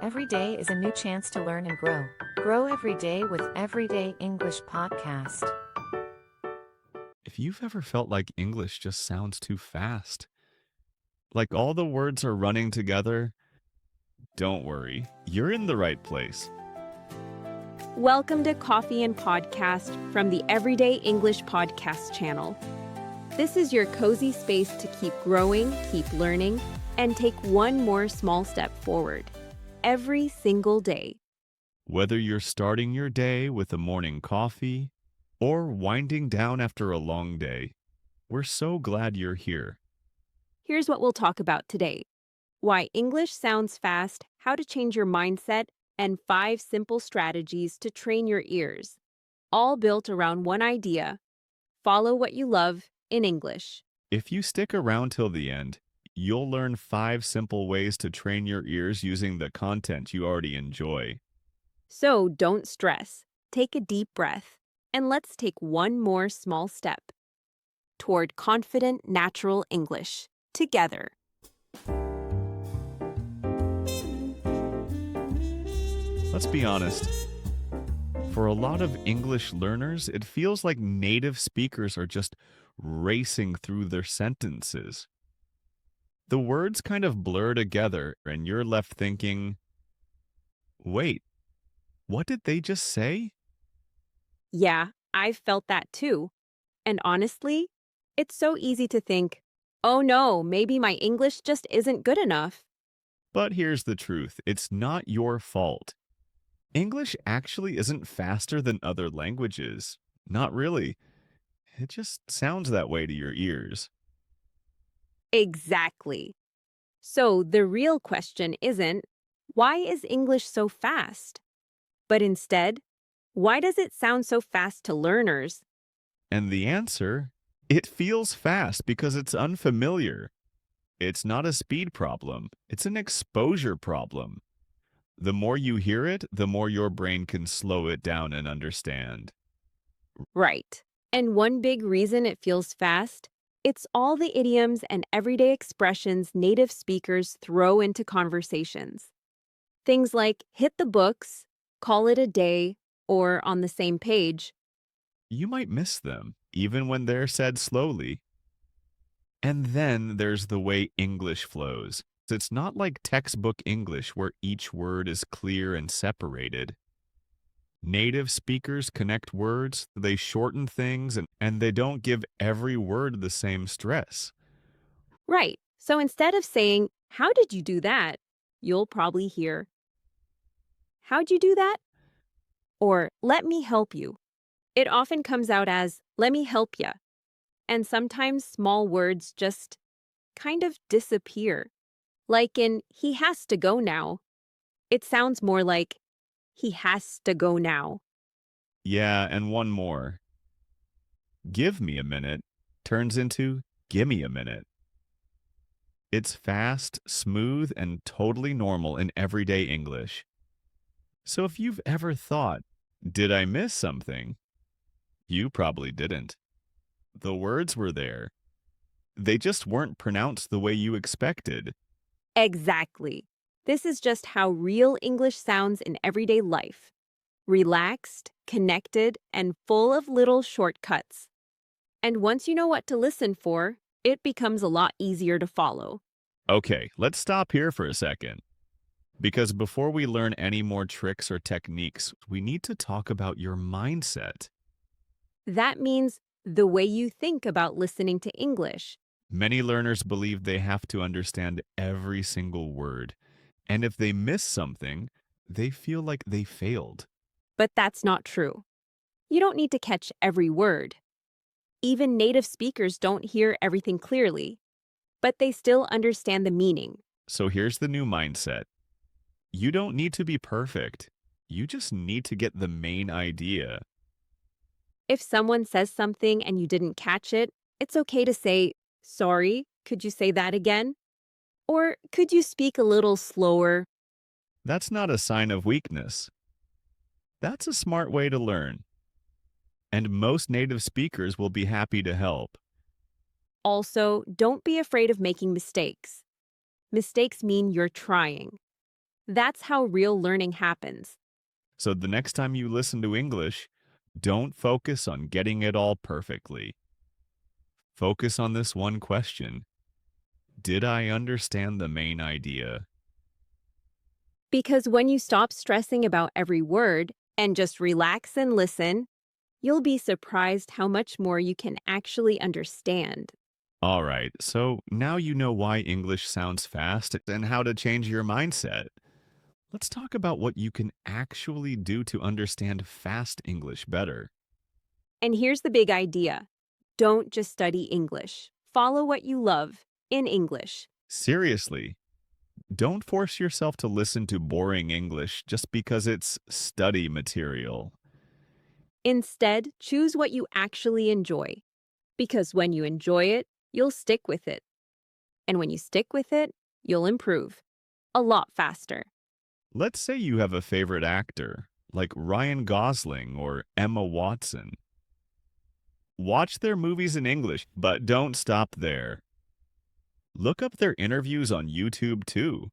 Every day is a new chance to learn and grow. Grow every day with Everyday English Podcast. If you've ever felt like English just sounds too fast, like all the words are running together, don't worry, you're in the right place. Welcome to Coffee and Podcast from the Everyday English Podcast channel. This is your cozy space to keep growing, keep learning, and take one more small step forward every single day. Whether you're starting your day with a morning coffee or winding down after a long day, we're so glad you're here. Here's what we'll talk about today: why English sounds fast, how to change your mindset, and 5 simple strategies to train your ears, all built around one idea: follow what you love in English. If you stick around till the end, you'll learn 5 simple ways to train your ears using the content you already enjoy. So don't stress, take a deep breath, and let's take one more small step toward confident, natural English together. Let's be honest. For a lot of English learners, it feels like native speakers are just racing through their sentences. The words kind of blur together, and you're left thinking, wait, what did they just say? Yeah, I've felt that too. And honestly, it's so easy to think, oh no, maybe my English just isn't good enough. But here's the truth, it's not your fault. English actually isn't faster than other languages. Not really. It just sounds that way to your ears. Exactly. So the real question isn't, why is English so fast? But instead, why does it sound so fast to learners? And the answer, it feels fast because it's unfamiliar. It's not a speed problem, it's an exposure problem. The more you hear it, the more your brain can slow it down and understand. Right. And one big reason it feels fast, it's all the idioms and everyday expressions native speakers throw into conversations. Things like hit the books, call it a day, or on the same page. You might miss them, even when they're said slowly. And then there's the way English flows. It's not like textbook English where each word is clear and separated. Native speakers connect words, they shorten things, and they don't give every word the same stress. Right. So instead of saying, how did you do that? You'll probably hear, how'd you do that? Or let me help you. It often comes out as, let me help ya. And sometimes small words just kind of disappear. Like in, he has to go now. It sounds more like, he has to go now. Yeah, and one more. Give me a minute turns into gimme a minute. It's fast, smooth, and totally normal in everyday English. So if you've ever thought, did I miss something? You probably didn't. The words were there. They just weren't pronounced the way you expected. Exactly. This is just how real English sounds in everyday life. Relaxed, connected, and full of little shortcuts. And once you know what to listen for, it becomes a lot easier to follow. Okay, let's stop here for a second. Because before we learn any more tricks or techniques, we need to talk about your mindset. That means the way you think about listening to English. Many learners believe they have to understand every single word. And if they miss something, they feel like they failed. But that's not true. You don't need to catch every word. Even native speakers don't hear everything clearly, but they still understand the meaning. So here's the new mindset. You don't need to be perfect. You just need to get the main idea. If someone says something and you didn't catch it, it's okay to say, sorry, could you say that again? Or could you speak a little slower? That's not a sign of weakness. That's a smart way to learn. And most native speakers will be happy to help. Also, don't be afraid of making mistakes. Mistakes mean you're trying. That's how real learning happens. So the next time you listen to English, don't focus on getting it all perfectly. Focus on this one question. Did I understand the main idea? Because when you stop stressing about every word and just relax and listen, you'll be surprised how much more you can actually understand. All right, so now you know why English sounds fast and how to change your mindset. Let's talk about what you can actually do to understand fast English better. And here's the big idea. Don't just study English. Follow what you love in English. Seriously, don't force yourself to listen to boring English just because it's study material. Instead, choose what you actually enjoy. Because when you enjoy it, you'll stick with it. And when you stick with it, you'll improve. A lot faster. Let's say you have a favorite actor, like Ryan Gosling or Emma Watson. Watch their movies in English, but don't stop there. Look up their interviews on YouTube too.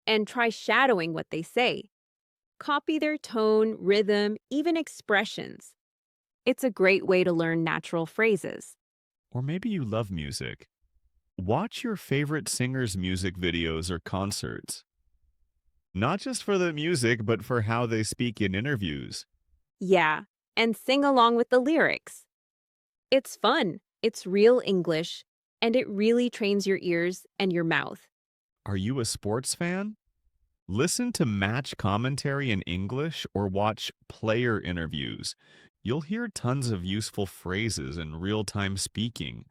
And try shadowing what they say. Copy their tone, rhythm, even expressions. It's a great way to learn natural phrases. Or maybe you love music. Watch your favorite singer's music videos or concerts. Not just for the music, but for how they speak in interviews. Yeah, and sing along with the lyrics. It's fun, it's real English, and it really trains your ears and your mouth. Are you a sports fan? Listen to match commentary in English or watch player interviews. You'll hear tons of useful phrases and real-time speaking.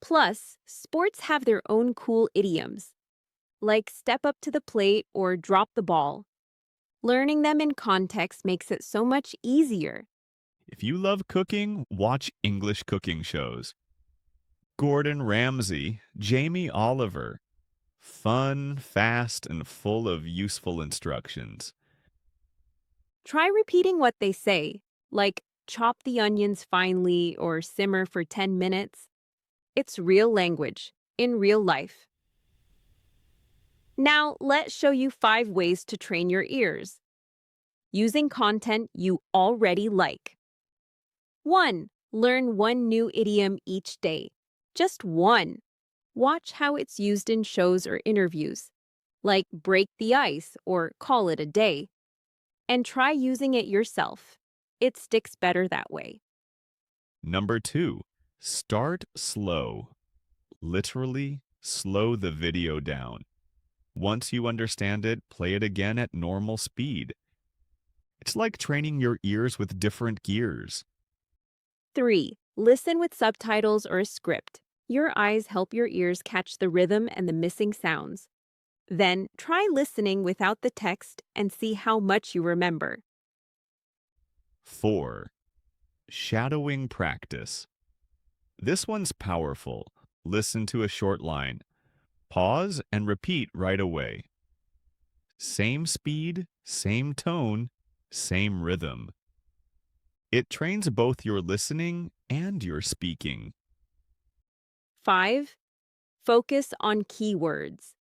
Plus, sports have their own cool idioms, like step up to the plate or drop the ball. Learning them in context makes it so much easier. If you love cooking, watch English cooking shows. Gordon Ramsay, Jamie Oliver. Fun, fast, and full of useful instructions. Try repeating what they say, like chop the onions finely or simmer for 10 minutes. It's real language, in real life. Now, let's show you 5 ways to train your ears. Using content you already like. 1. Learn one new idiom each day. Just one. Watch how it's used in shows or interviews, like break the ice or call it a day. And try using it yourself. It sticks better that way. Number 2, start slow. Literally, slow the video down. Once you understand it, play it again at normal speed. It's like training your ears with different gears. 3. Listen with subtitles or a script. Your eyes help your ears catch the rhythm and the missing sounds. Then, try listening without the text and see how much you remember. 4. Shadowing practice. This one's powerful. Listen to a short line. Pause and repeat right away. Same speed, same tone, same rhythm. It trains both your listening and your speaking. 5. Focus on keywords.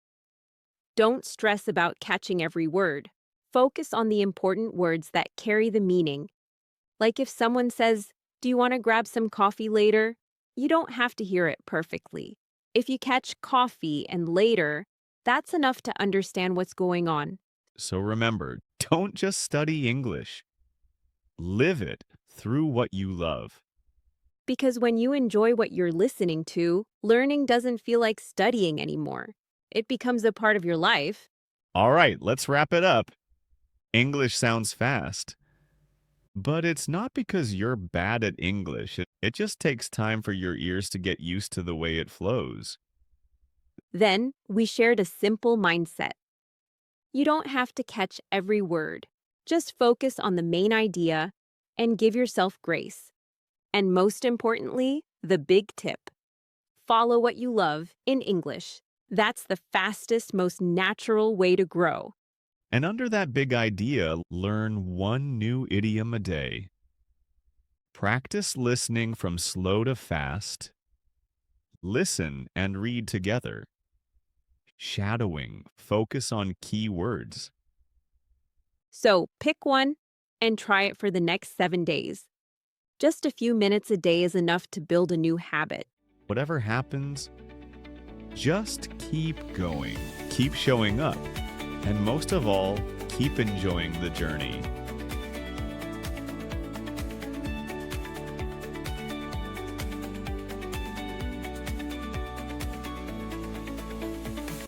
Don't stress about catching every word. Focus on the important words that carry the meaning. Like if someone says, "Do you want to grab some coffee later?" You don't have to hear it perfectly. If you catch coffee and later, that's enough to understand what's going on. So remember, don't just study English. Live it through what you love. Because when you enjoy what you're listening to, learning doesn't feel like studying anymore. It becomes a part of your life. All right, let's wrap it up. English sounds fast. But it's not because you're bad at English. It just takes time for your ears to get used to the way it flows. Then, we shared a simple mindset. You don't have to catch every word. Just focus on the main idea and give yourself grace. And most importantly, the big tip. Follow what you love in English. That's the fastest, most natural way to grow. And under that big idea, learn one new idiom a day. Practice listening from slow to fast. Listen and read together. Shadowing, focus on key words. So pick one and try it for the next 7 days. Just a few minutes a day is enough to build a new habit. Whatever happens, just keep going, keep showing up, and most of all, keep enjoying the journey.